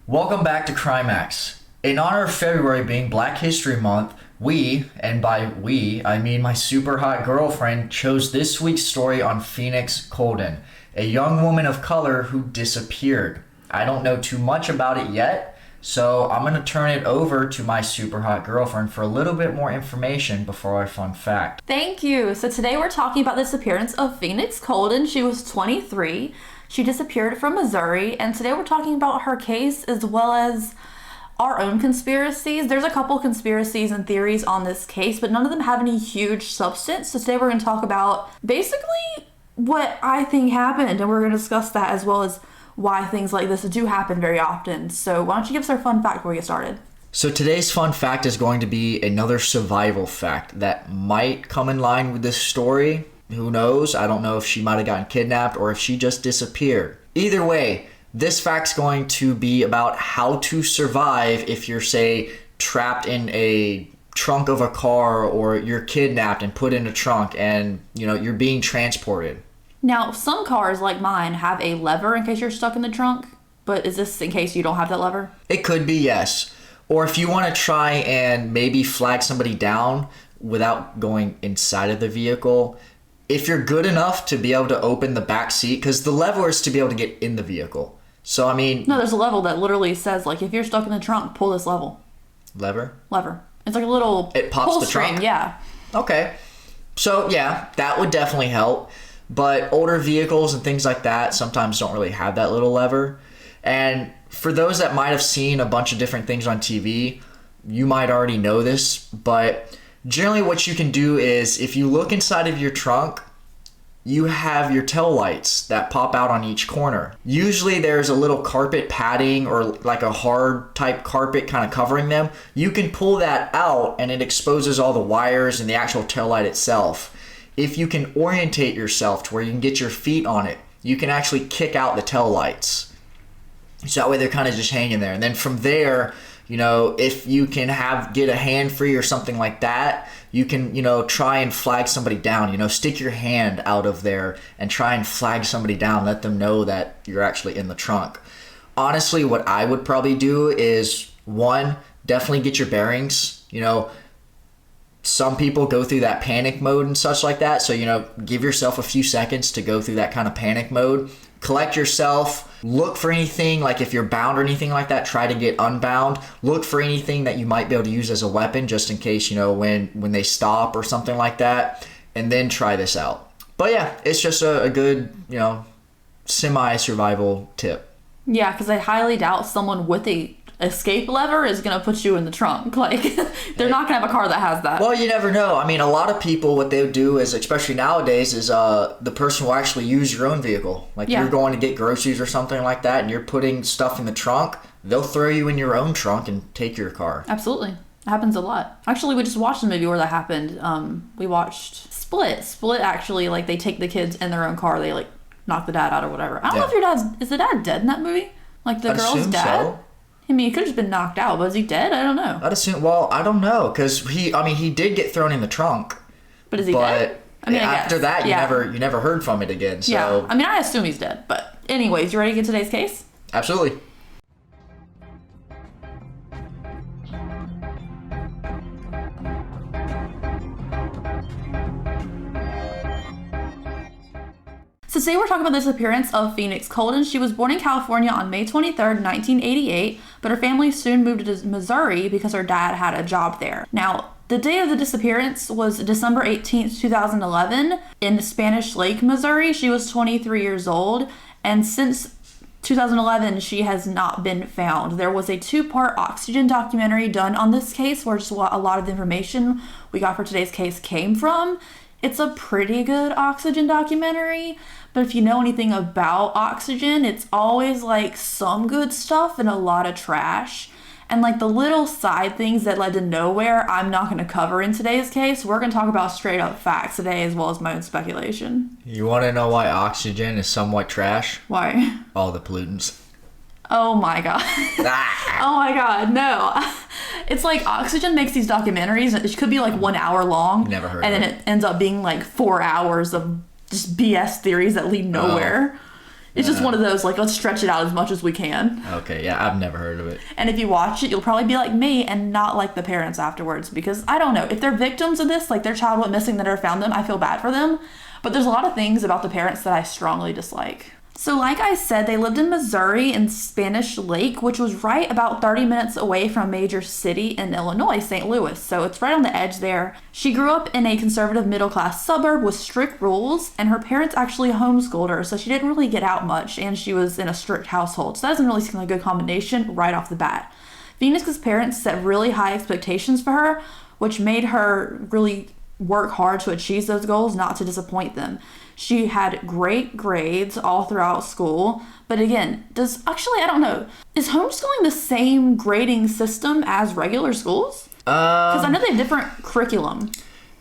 Welcome back to Crimax. In honor of February being Black History Month, we, and by we, I mean my super hot girlfriend, chose this week's story on Phoenix Coldon, a young woman of color who disappeared. I don't know too much about it yet, so I'm going to turn it over to my super hot girlfriend for a little bit more information before our fun fact. Thank you. So today we're talking about the disappearance of Phoenix Coldon. She was 23. She disappeared from Missouri, and today we're talking about her case as well as our own conspiracies. There's a couple conspiracies and theories on this case, but none of them have any huge substance. So today we're going to talk about basically what I think happened, and we're going to discuss that as well as why things like this do happen very often. So why don't you give us our fun fact before we get started? So today's fun fact is going to be another survival fact that might come in line with this story. Who knows? I don't know if she might have gotten kidnapped or if she just disappeared. Either way, this fact's going to be about how to survive if you're, say, trapped in a trunk of a car or you're kidnapped and put in a trunk and, you're being transported. Now, some cars like mine have a lever in case you're stuck in the trunk, but is this in case you don't have that lever? It could be, yes. Or if you want to try and maybe flag somebody down without going inside of the vehicle, if you're good enough to be able to open the back seat, because the lever is to be able to get in the vehicle. So, I mean... No, there's a level that literally says, like, if you're stuck in the trunk, pull this lever. Lever? It's like a little It pops pull the string, trunk? yeah. Okay. So, yeah, that would definitely help. But older vehicles and things like that sometimes don't really have that little lever. And for those that might have seen a bunch of different things on TV, you might already know this, but... Generally, what you can do is, if you look inside of your trunk, you have your tail lights that pop out on each corner. Usually, there's a little carpet padding or like a hard type carpet kind of covering them. You can pull that out and it exposes all the wires and the actual tail light itself. If you can orientate yourself to where you can get your feet on it, you can actually kick out the tail lights. So that way they're kind of just hanging there. And then from there... if you can get a hand free or something like that, you can, try and flag somebody down, stick your hand out of there and try and flag somebody down, let them know that you're actually in the trunk. Honestly, what I would probably do is, one, definitely get your bearings. Some people go through that panic mode and such like that. So, give yourself a few seconds to go through that kind of panic mode. Collect yourself. Look for anything, like if you're bound or anything like that, try to get unbound. Look for anything that you might be able to use as a weapon just in case, when they stop or something like that. And then try this out. But yeah, it's just a good, semi-survival tip. Yeah, because I highly doubt someone with a escape lever is going to put you in the trunk. Like, they're not going to have a car that has that. Well, you never know. I mean, a lot of people, what they do is, especially nowadays, is the person will actually use your own vehicle. Like, you're going to get groceries or something like that, and you're putting stuff in the trunk, they'll throw you in your own trunk and take your car. Absolutely. It happens a lot. Actually, we just watched a movie where that happened. We watched Split. Split, actually, like, they take the kids in their own car. They, like, knock the dad out or whatever. I don't know if is the dad dead in that movie? Like, the girl's dad? So. I mean, he could have just been knocked out, but is he dead? I don't know. I don't know, because he did get thrown in the trunk. But is he dead? I mean, after that, you never heard from it again. So. Yeah, I mean, I assume he's dead. But anyways, you ready to get today's case? Absolutely. So today we're talking about the disappearance of Phoenix Coldon. She was born in California on May 23rd, 1988, but her family soon moved to Missouri because her dad had a job there. Now, the day of the disappearance was December 18th, 2011 in Spanish Lake, Missouri. She was 23 years old, and since 2011, she has not been found. There was a 2-part Oxygen documentary done on this case where just a lot of the information we got for today's case came from. It's a pretty good Oxygen documentary, but if you know anything about Oxygen, it's always like some good stuff and a lot of trash. And like the little side things that led to nowhere, I'm not going to cover in today's case. We're going to talk about straight up facts today as well as my own speculation. You want to know why Oxygen is somewhat trash? Why? All the pollutants. Oh my god. Oh my god, no. It's like Oxygen makes these documentaries, it could be like 1 hour long. Never heard and of then it ends up being like 4 hours of just BS theories that lead nowhere. It's just one of those, like, let's stretch it out as much as we can. Okay, yeah, I've never heard of it. And if you watch it, you'll probably be like me and not like the parents afterwards. Because, I don't know, if they're victims of this, like their child went missing, they never found them, I feel bad for them. But there's a lot of things about the parents that I strongly dislike. So like I said, they lived in Missouri in Spanish Lake, which was right about 30 minutes away from a major city in Illinois, St. Louis. So it's right on the edge there. She grew up in a conservative middle-class suburb with strict rules, and her parents actually homeschooled her, so she didn't really get out much, and she was in a strict household. So that doesn't really seem like a good combination right off the bat. Phoenix's parents set really high expectations for her, which made her really work hard to achieve those goals, not to disappoint them. She had great grades all throughout school, but again, I don't know, is homeschooling the same grading system as regular schools? Because I know they have different curriculum.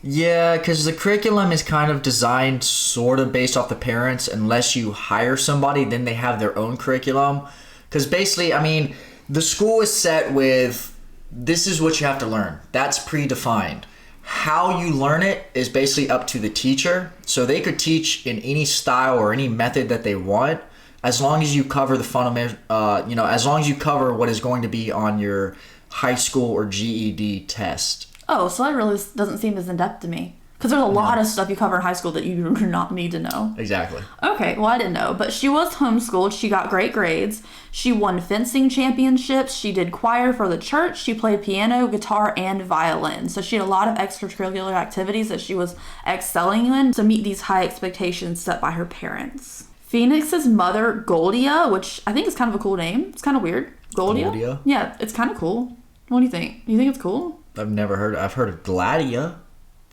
Yeah, because the curriculum is kind of designed sort of based off the parents. Unless you hire somebody, then they have their own curriculum. Because basically, I mean, the school is set with, this is what you have to learn. That's predefined. How you learn it is basically up to the teacher. So they could teach in any style or any method that they want, as long as you cover the fundamental, as long as you cover what is going to be on your high school or GED test. Oh, so that really doesn't seem as in-depth to me. Because there's a lot of stuff you cover in high school that you do not need to know. Exactly. Okay, well, I didn't know. But she was homeschooled. She got great grades. She won fencing championships. She did choir for the church. She played piano, guitar, and violin. So she had a lot of extracurricular activities that she was excelling in to meet these high expectations set by her parents. Phoenix's mother, Goldia, which I think is kind of a cool name. It's kind of weird. Goldia? Yeah, it's kind of cool. What do you think? You think it's cool? I've heard of Gladia.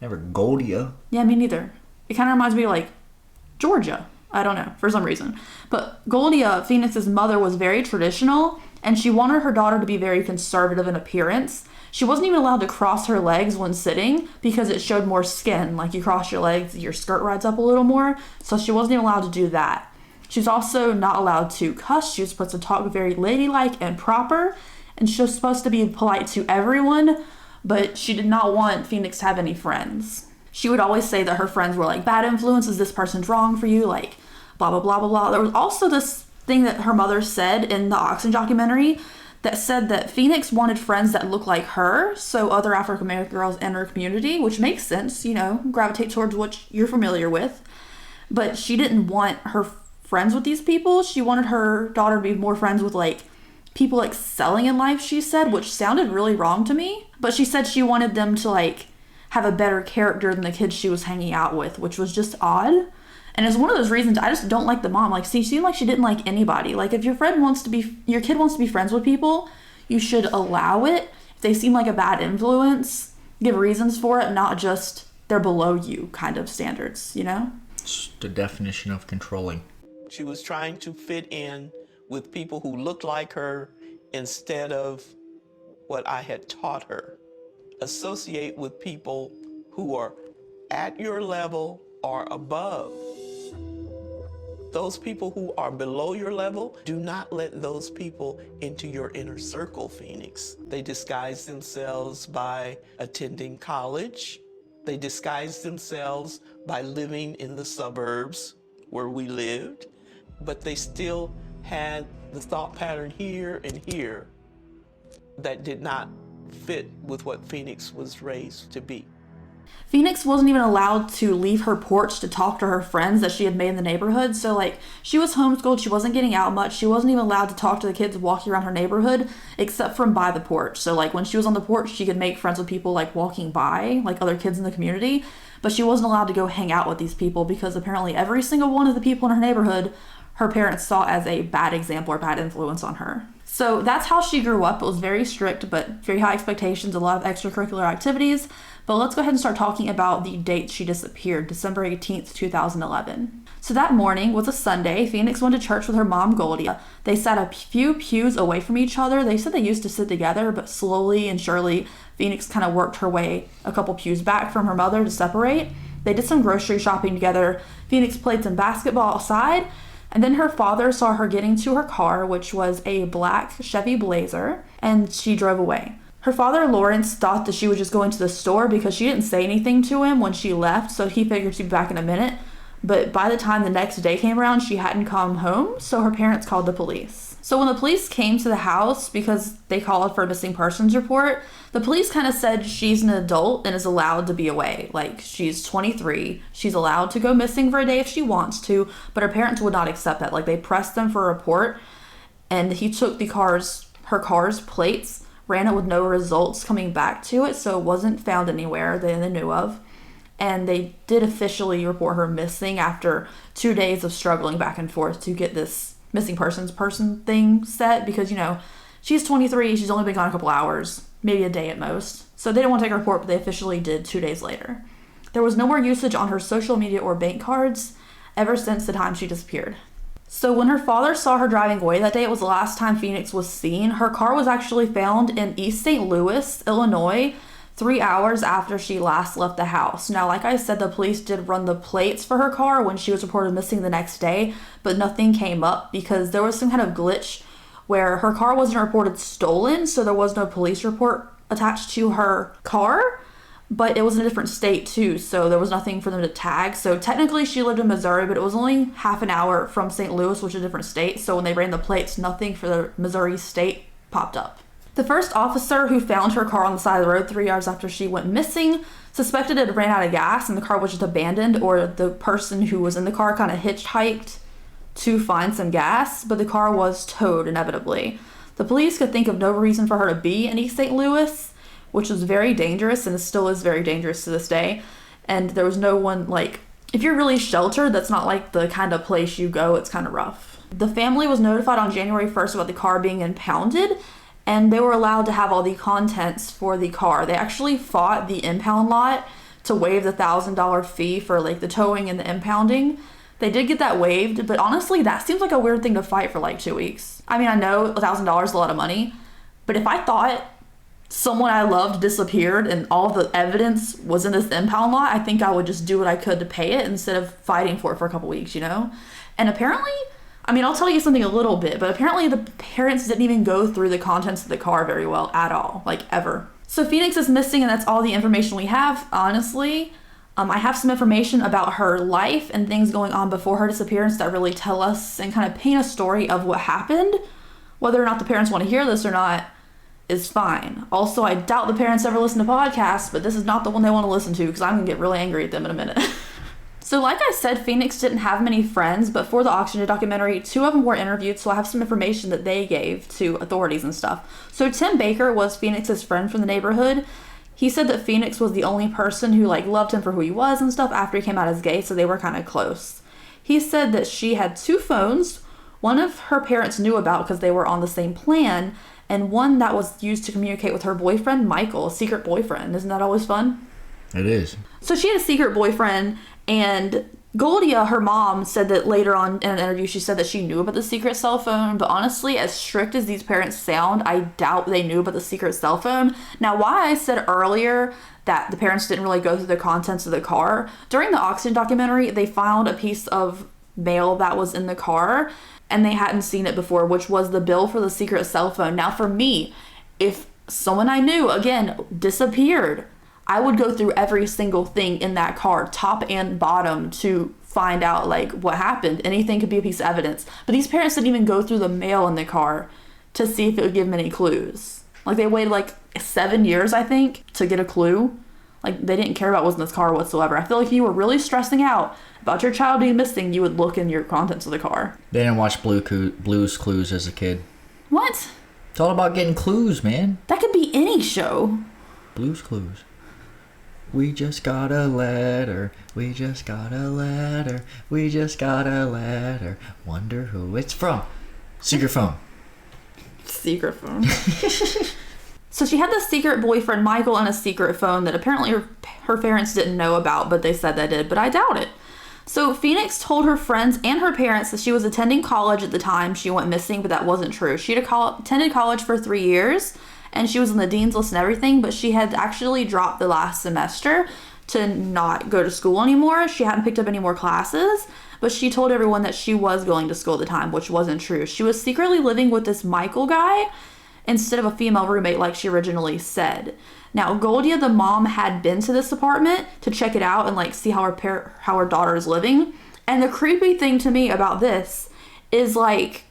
Never Goldia. Yeah, me neither. It kind of reminds me of like Georgia. I don't know, for some reason. But Goldia, Phoenix's mother, was very traditional, and she wanted her daughter to be very conservative in appearance. She wasn't even allowed to cross her legs when sitting because it showed more skin. Like you cross your legs, your skirt rides up a little more. So she wasn't even allowed to do that. She was also not allowed to cuss. She was supposed to talk very ladylike and proper, and she was supposed to be polite to everyone, but she did not want Phoenix to have any friends. She would always say that her friends were like bad influences, this person's wrong for you, like blah, blah, blah, blah, blah. There was also this thing that her mother said in the Oxen documentary that said that Phoenix wanted friends that looked like her, so other African American girls in her community, which makes sense, gravitate towards what you're familiar with. But she didn't want her friends with these people. She wanted her daughter to be more friends with like people excelling in life, she said, which sounded really wrong to me. But she said she wanted them to like have a better character than the kids she was hanging out with, which was just odd. And it's one of those reasons I just don't like the mom. Like, she seemed like she didn't like anybody. Like, if your kid wants to be friends with people, you should allow it. If they seem like a bad influence, give reasons for it, not just they're below you kind of standards, It's the definition of controlling. She was trying to fit in with people who looked like her instead of what I had taught her. Associate with people who are at your level or above. Those people who are below your level, do not let those people into your inner circle, Phoenix. They disguise themselves by attending college. They disguise themselves by living in the suburbs where we lived, but they still had the thought pattern here and here that did not fit with what Phoenix was raised to be. Phoenix wasn't even allowed to leave her porch to talk to her friends that she had made in the neighborhood. So, like, she was homeschooled. She wasn't getting out much. She wasn't even allowed to talk to the kids walking around her neighborhood, except from by the porch. So, like, when she was on the porch, she could make friends with people, like, walking by, like, other kids in the community. But she wasn't allowed to go hang out with these people because apparently every single one of the people in her neighborhood, her parents saw as a bad example or bad influence on her. So that's how she grew up. It was very strict, but very high expectations, a lot of extracurricular activities. But let's go ahead and start talking about the date she disappeared, December 18th, 2011. So that morning was a Sunday. Phoenix went to church with her mom, Goldia. They sat a few pews away from each other. They said they used to sit together, but slowly and surely, Phoenix kind of worked her way a couple pews back from her mother to separate. They did some grocery shopping together. Phoenix played some basketball outside. And then her father saw her getting to her car, which was a black Chevy Blazer, and she drove away. Her father, Lawrence, thought that she was just going to the store because she didn't say anything to him when she left, so he figured she'd be back in a minute. But by the time the next day came around, she hadn't come home, so her parents called the police. So when the police came to the house, because they called for a missing persons report, the police kind of said she's an adult and is allowed to be away. Like, she's 23, she's allowed to go missing for a day if she wants to, but her parents would not accept that. Like, they pressed them for a report, and he took her car's plates, ran it with no results coming back to it, so it wasn't found anywhere that they knew of. And they did officially report her missing after 2 days of struggling back and forth to get this missing person thing set, because, you know, she's 23, she's only been gone a couple hours, maybe a day at most. So they didn't want to take a report, but they officially did 2 days later. There was no more usage on her social media or bank cards ever since the time she disappeared. So when her father saw her driving away that day, it was the last time Phoenix was seen. Her car was actually found in East St. Louis, Illinois, 3 hours after she last left the house. Now, like I said, the police did run the plates for her car when she was reported missing the next day, but nothing came up because there was some kind of glitch where her car wasn't reported stolen, so there was no police report attached to her car, but it was in a different state too, so there was nothing for them to tag. So technically she lived in Missouri, but it was only half an hour from St. Louis, which is a different state, so when they ran the plates, nothing for the Missouri state popped up. The first officer who found her car on the side of the road 3 hours after she went missing suspected it ran out of gas and the car was just abandoned, or the person who was in the car kind of hitchhiked to find some gas, but the car was towed inevitably. The police could think of no reason for her to be in East St. Louis, which was very dangerous and still is very dangerous to this day. And there was no one, like, if you're really sheltered, that's not like the kind of place you go, it's kind of rough. The family was notified on January 1st about the car being impounded, and they were allowed to have all the contents for the car. They actually fought the impound lot to waive the $1,000 fee for like the towing and the impounding. They did get that waived, but honestly, that seems like a weird thing to fight for like 2 weeks. I mean, I know $1,000 is a lot of money, but if I thought someone I loved disappeared and all the evidence was in this impound lot, I think I would just do what I could to pay it instead of fighting for it for a couple weeks, you know? And apparently, I mean, I'll tell you something a little bit, but apparently the parents didn't even go through the contents of the car very well at all, like ever. So Phoenix is missing, and that's all the information we have, honestly. I have some information about her life and things going on before her disappearance that really tell us and kind of paint a story of what happened. Whether or not the parents want to hear this or not is fine. Also, I doubt the parents ever listen to podcasts, but this is not the one they want to listen to because I'm going to get really angry at them in a minute. So like I said, Phoenix didn't have many friends, but for the Oxygen documentary, 2 of them were interviewed, so I have some information that they gave to authorities and stuff. So Tim Baker was Phoenix's friend from the neighborhood. He said that Phoenix was the only person who like loved him for who he was and stuff after he came out as gay, so they were kind of close. He said that she had 2 phones. One of her parents knew about because they were on the same plan, and one that was used to communicate with her boyfriend, Michael, a secret boyfriend. Isn't that always fun? It is. So she had a secret boyfriend, and Goldia, her mom, said that later on in an interview, she said that she knew about the secret cell phone, but honestly, as strict as these parents sound, I doubt they knew about the secret cell phone. Now, why I said earlier that the parents didn't really go through the contents of the car, during the Oxygen documentary, they found a piece of mail that was in the car, and they hadn't seen it before, which was the bill for the secret cell phone. Now, for me, if someone I knew, again, disappeared, I would go through every single thing in that car, top and bottom, to find out like what happened. Anything could be a piece of evidence. But these parents didn't even go through the mail in the car to see if it would give them any clues. Like they waited like 7 years, I think, to get a clue. Like they didn't care about what's in this car whatsoever. I feel like if you were really stressing out about your child being missing, you would look in your contents of the car. They didn't watch Blue's Clues as a kid. What? It's all about getting clues, man. That could be any show. Blue's Clues. We just got a letter, we just got a letter, we just got a letter. Wonder who it's from. Secret phone. Secret phone. So she had this secret boyfriend, Michael, and a secret phone that apparently her parents didn't know about, but they said they did, but I doubt it. So Phoenix told her friends and her parents that she was attending college at the time she went missing, but that wasn't true. She had attended college for 3 years, and she was on the dean's list and everything, but she had actually dropped the last semester to not go to school anymore. She hadn't picked up any more classes, but she told everyone that she was going to school at the time, which wasn't true. She was secretly living with this Michael guy instead of a female roommate like she originally said. Now, Goldia, the mom, had been to this apartment to check it out and like see how her daughter is living. And the creepy thing to me about this is, like,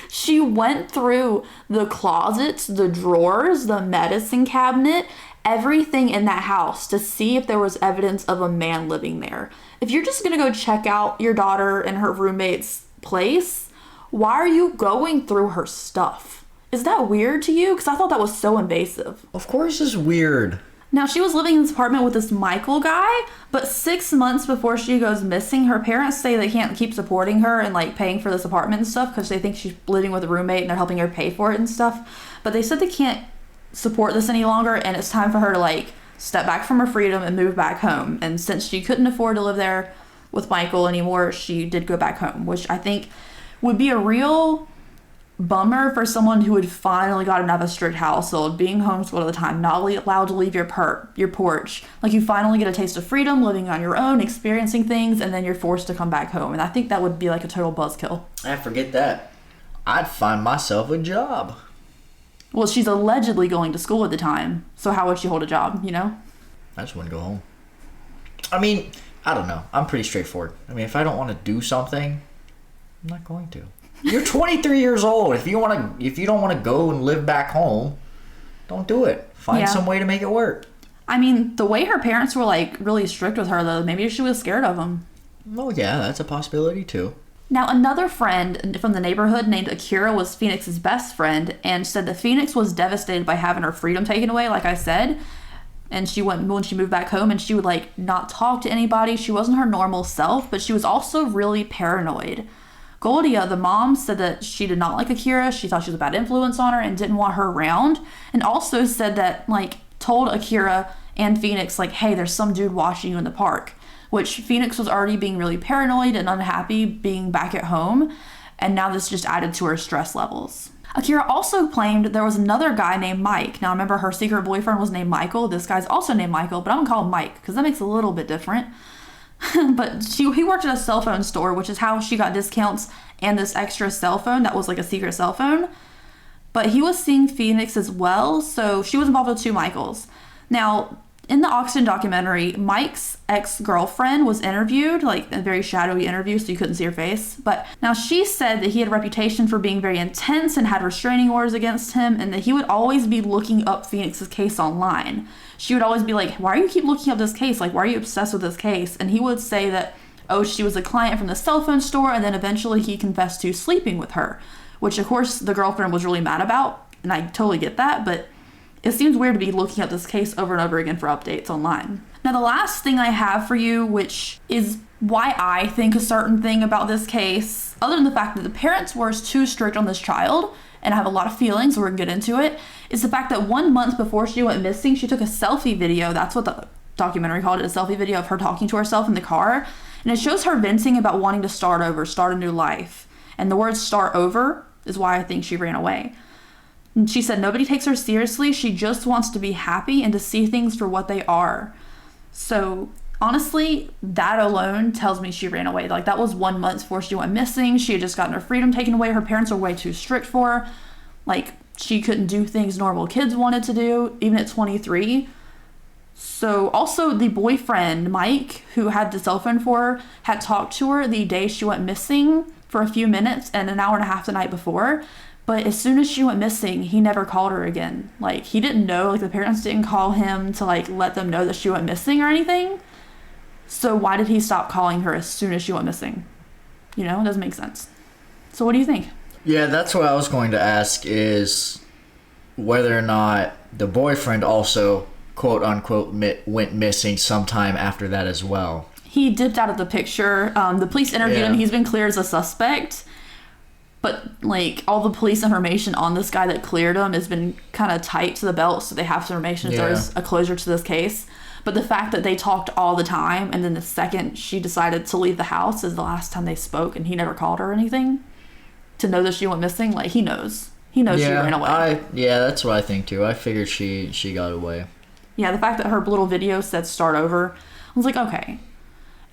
she went through the closets, the drawers, the medicine cabinet, everything in that house to see if there was evidence of a man living there. If you're just going to go check out your daughter and her roommate's place, why are you going through her stuff? Is that weird to you? Because I thought that was so invasive. Of course it's weird. Now, she was living in this apartment with this Michael guy, but 6 months before she goes missing, her parents say they can't keep supporting her and, like, paying for this apartment and stuff because they think she's living with a roommate and they're helping her pay for it and stuff. But they said they can't support this any longer, and it's time for her to, like, step back from her freedom and move back home. And since she couldn't afford to live there with Michael anymore, she did go back home, which I think would be a real bummer for someone who had finally gotten out of a strict household, being homeschooled all the time, not allowed to leave your porch. Like, you finally get a taste of freedom, living on your own, experiencing things, and then you're forced to come back home. And I think that would be like a total buzzkill. I forget that. I'd find myself a job. Well, she's allegedly going to school at the time, so how would she hold a job, you know? I just wouldn't go home. I mean, I don't know. I'm pretty straightforward. I mean, if I don't want to do something, I'm not going to. You're 23 years old. If you don't want to go and live back home, don't do it. Find some way to make it work. I mean, the way her parents were, like, really strict with her, though, maybe she was scared of them. Oh, yeah, that's a possibility, too. Now, another friend from the neighborhood named Akira was Phoenix's best friend and said that Phoenix was devastated by having her freedom taken away, like I said. And when she moved back home, and she would, like, not talk to anybody. She wasn't her normal self, but she was also really paranoid. Goldia, the mom, said that she did not like Akira. She thought she was a bad influence on her and didn't want her around. And also said that, like, told Akira and Phoenix, like, hey, there's some dude watching you in the park. Which Phoenix was already being really paranoid and unhappy being back at home. And now this just added to her stress levels. Akira also claimed there was another guy named Mike. Now, remember, her secret boyfriend was named Michael. This guy's also named Michael, but I'm going to call him Mike because that makes it a little bit different. But he worked at a cell phone store, which is how she got discounts and this extra cell phone that was like a secret cell phone. But he was seeing Phoenix as well, so she was involved with two Michaels. Now, in the Oxygen documentary, Mike's ex-girlfriend was interviewed, like a very shadowy interview, so you couldn't see her face. But now she said that he had a reputation for being very intense and had restraining orders against him, and that he would always be looking up Phoenix's case online. She would always be like, why do you keep looking up this case? Like, why are you obsessed with this case? And he would say that, oh, she was a client from the cell phone store, and then eventually he confessed to sleeping with her, which of course the girlfriend was really mad about, and I totally get that, but it seems weird to be looking up this case over and over again for updates online. Now, the last thing I have for you, which is why I think a certain thing about this case, other than the fact that the parents were too strict on this child, and I have a lot of feelings, so we're gonna get into it, is the fact that 1 month before she went missing, she took a selfie video. That's what the documentary called it, a selfie video of her talking to herself in the car. And it shows her venting about wanting to start over, start a new life. And the word start over is why I think she ran away. And she said nobody takes her seriously. She just wants to be happy and to see things for what they are. So honestly, that alone tells me she ran away. Like, that was 1 month before she went missing. She had just gotten her freedom taken away. Her parents were way too strict for her. Like, she couldn't do things normal kids wanted to do, even at 23. So also the boyfriend, Mike, who had the cell phone for her, had talked to her the day she went missing for a few minutes and an hour and a half the night before. But as soon as she went missing, he never called her again. Like, he didn't know, like, the parents didn't call him to, like, let them know that she went missing or anything. So why did he stop calling her as soon as she went missing? You know, it doesn't make sense. So what do you think? Yeah, that's what I was going to ask, is whether or not the boyfriend also, quote unquote, went missing sometime after that as well. He dipped out of the picture. The police interviewed him. He's been cleared as a suspect. But, like, all the police information on this guy that cleared him has been kind of tight to the belt, so they have some information if there's a closure to this case. But the fact that they talked all the time, and then the second she decided to leave the house is the last time they spoke, and he never called her or anything to know that she went missing, like, he knows. He knows she ran away. That's what I think, too. I figured she got away. Yeah, the fact that her little video said start over, I was like, okay.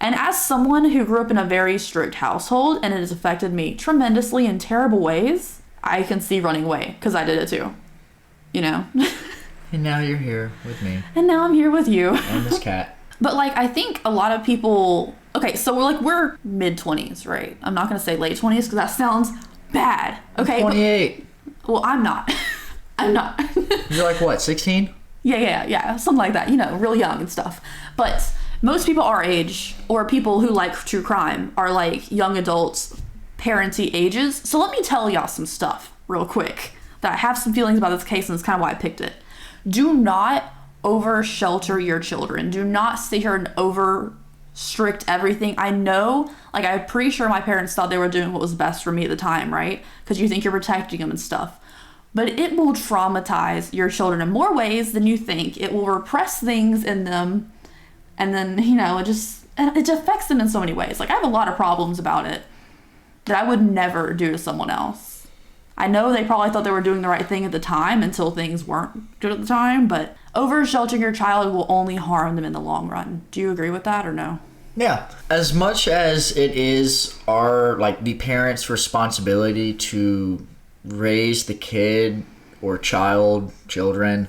And as someone who grew up in a very strict household, and it has affected me tremendously in terrible ways, I can see running away, because I did it too. You know? And now you're here with me. And now I'm here with you. And this cat. But like, I think a lot of people, okay, so we're mid-20s, right? I'm not going to say late 20s because that sounds bad. Okay. 28. Well, I'm not. I'm not. You're like what, 16? Yeah. Something like that, real young and stuff. But most people our age, or people who like true crime, are like young adults, parenty ages. So let me tell y'all some stuff real quick that I have some feelings about this case, and it's kind of why I picked it. Do not over shelter your children. Do not sit here and over strict everything. I know, like, I'm pretty sure my parents thought they were doing what was best for me at the time, right? Because you think you're protecting them and stuff. But it will traumatize your children in more ways than you think. It will repress things in them, and then, it affects them in so many ways. Like, I have a lot of problems about it that I would never do to someone else. I know they probably thought they were doing the right thing at the time until things weren't good at the time, but over sheltering your child will only harm them in the long run. Do you agree with that or no? Yeah. As much as it is the parents' responsibility to raise the kid or children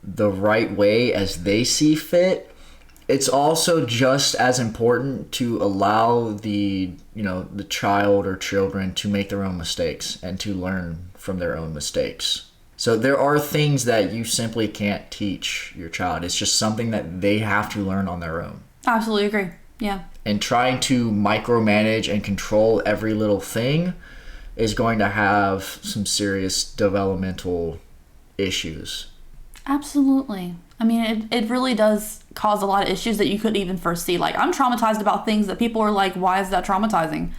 the right way as they see fit, it's also just as important to allow the child or children to make their own mistakes and to learn from their own mistakes. So there are things that you simply can't teach your child. It's just something that they have to learn on their own. Absolutely agree. Yeah. And trying to micromanage and control every little thing is going to have some serious developmental issues. Absolutely. I mean, it really does cause a lot of issues that you couldn't even foresee. Like, I'm traumatized about things that people are like, why is that traumatizing?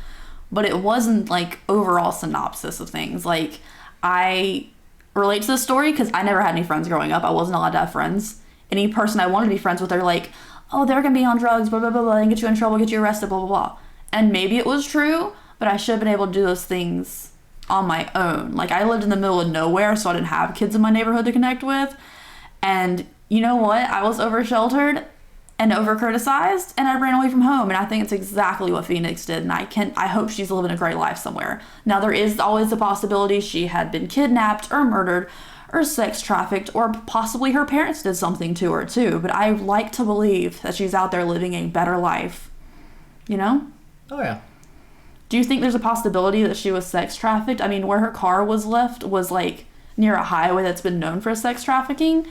But it wasn't like overall synopsis of things. Like, I relate to this story because I never had any friends growing up. I wasn't allowed to have friends. Any person I wanted to be friends with, they're like, oh, they're going to be on drugs, blah, blah, blah, blah, and get you in trouble, get you arrested, blah, blah, blah. And maybe it was true, but I should have been able to do those things on my own. Like, I lived in the middle of nowhere, so I didn't have kids in my neighborhood to connect with. And you know what? I was over sheltered and over criticized, and I ran away from home. And I think it's exactly what Phoenix did. And I hope she's living a great life somewhere. Now, there is always the possibility she had been kidnapped or murdered or sex trafficked, or possibly her parents did something to her too. But I like to believe that she's out there living a better life. Oh yeah. Do you think there's a possibility that she was sex trafficked? I mean, where her car was left was like near a highway that's been known for sex trafficking.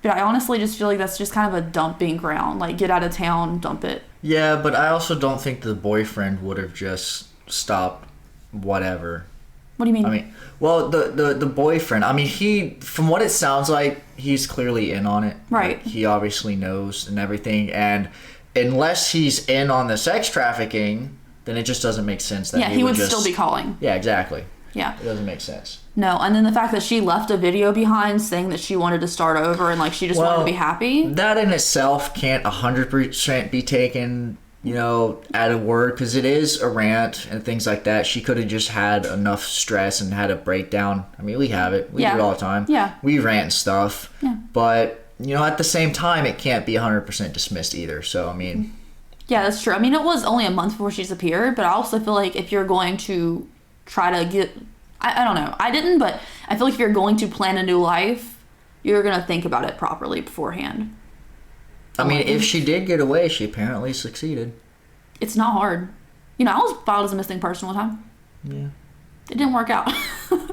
But I honestly just feel like that's just kind of a dumping ground. Like, get out of town, dump it. Yeah, but I also don't think the boyfriend would have just stopped whatever. What do you mean? I mean, well, the boyfriend, I mean, from what it sounds like, he's clearly in on it. Right. Like, he obviously knows and everything. And unless he's in on the sex trafficking, then it just doesn't make sense that he would still be calling. Yeah, exactly. Yeah. It doesn't make sense. No, and then the fact that she left a video behind saying that she wanted to start over and, like, she just wanted to be happy. That in itself can't 100% be taken, at a word, because it is a rant and things like that. She could have just had enough stress and had a breakdown. I mean, we have it. We do it all the time. Yeah. We rant and stuff. Yeah. But, at the same time, it can't be 100% dismissed either. So, I mean... Yeah, that's true. I mean, it was only a month before she disappeared, but I also feel like if you're going to try to get... I don't know. I didn't, but I feel like if you're going to plan a new life, you're going to think about it properly beforehand. I mean, if she did get away, she apparently succeeded. It's not hard. I was filed as a missing person one time. Yeah. It didn't work out.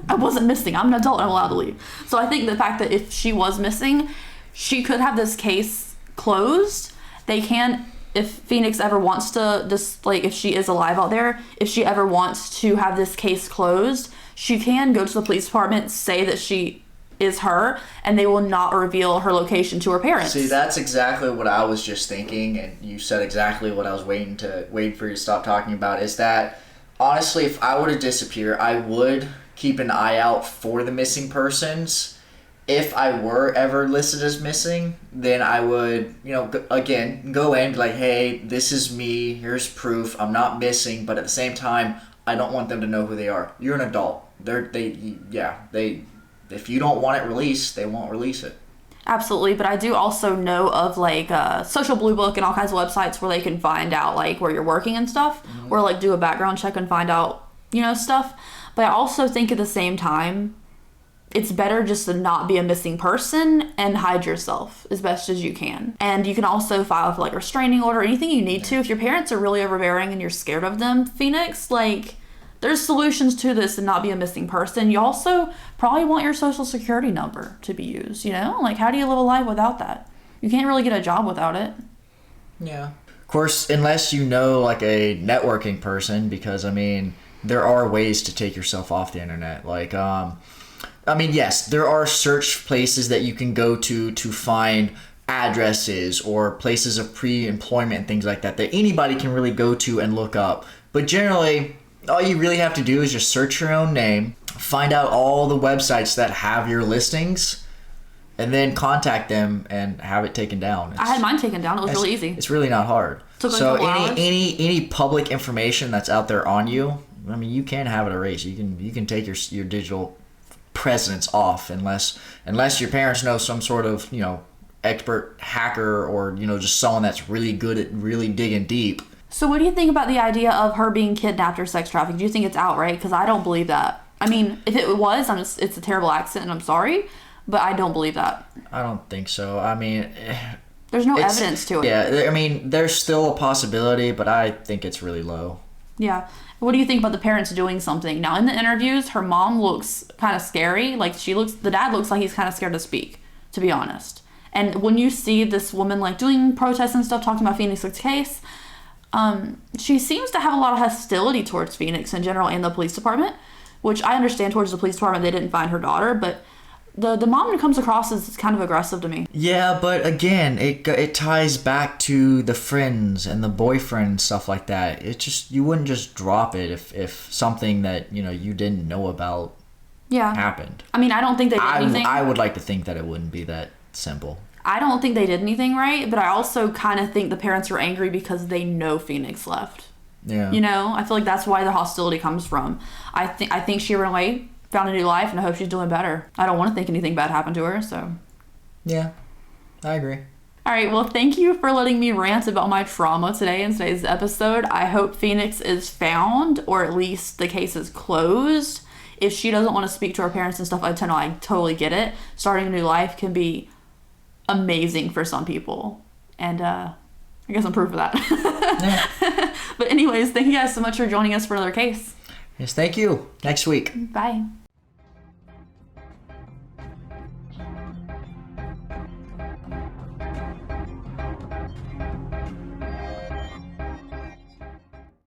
I wasn't missing. I'm an adult and I'm allowed to leave. So I think the fact that if she was missing, she could have this case closed. They can... If Phoenix ever wants to, if she is alive out there, if she ever wants to have this case closed, she can go to the police department, say that she is her, and they will not reveal her location to her parents. See, that's exactly what I was just thinking, and you said exactly what I was waiting for you to stop talking about, is that, honestly, if I were to disappear, I would keep an eye out for the missing persons. If I were ever listed as missing, then I would, again, go in and be like, hey, this is me, here's proof, I'm not missing, but at the same time, I don't want them to know who they are. You're an adult. If you don't want it released, they won't release it. Absolutely, but I do also know of, Social Blue Book and all kinds of websites where they can find out, where you're working and stuff, mm-hmm. or, do a background check and find out, stuff. But I also think at the same time, it's better just to not be a missing person and hide yourself as best as you can. And you can also file for like a restraining order, anything you need to. If your parents are really overbearing and you're scared of them, Phoenix, like, there's solutions to this and not be a missing person. You also probably want your social security number to be used, you know? Like, how do you live a life without that? You can't really get a job without it. Yeah. Of course, unless you know like a networking person, because I mean, there are ways to take yourself off the internet. Like, yes, there are search places that you can go to find addresses or places of pre-employment and things like that anybody can really go to and look up. But generally, all you really have to do is just search your own name, find out all the websites that have your listings, and then contact them and have it taken down. I had mine taken down. It was really easy. It's really not hard. So any public information that's out there on you, I mean, you can have it erased. You can take your digital presence off unless your parents know some sort of, you know, expert hacker or, you know, just someone that's really good at really digging deep. So what do you think about the idea of her being kidnapped or sex trafficked? Do you think it's outright? Because I don't believe that. I mean, if it was, it's a terrible accident and I'm sorry, but I don't believe that. I don't think so. I mean, there's no evidence to it. Yeah, I mean, there's still a possibility, but I think it's really low. Yeah. What do you think about the parents doing something? Now, in the interviews, her mom looks kind of scary. Like, the dad looks like he's kind of scared to speak, to be honest. And when you see this woman, like, doing protests and stuff, talking about Phoenix's case, she seems to have a lot of hostility towards Phoenix in general and the police department, which I understand towards the police department. They didn't find her daughter, but the mom comes across as kind of aggressive to me. Yeah, but again, it ties back to the friends and the boyfriend and stuff like that. It just, you wouldn't just drop it if something that, you know, you didn't know about happened. I mean, I don't think they did anything. I would like to think that it wouldn't be that simple. I don't think they did anything right, but I also kind of think the parents are angry because they know Phoenix left. Yeah. You know, I feel like that's why the hostility comes from. I think she ran away, found a new life, and I hope she's doing better. I don't want to think anything bad happened to her, so. Yeah, I agree. All right, well, thank you for letting me rant about my trauma today in today's episode. I hope Phoenix is found, or at least the case is closed. If she doesn't want to speak to her parents and stuff, I totally get it. Starting a new life can be amazing for some people, and I guess I'm proof of that. Yeah. But anyways, thank you guys so much for joining us for another case. Yes, thank you. Next week. Bye.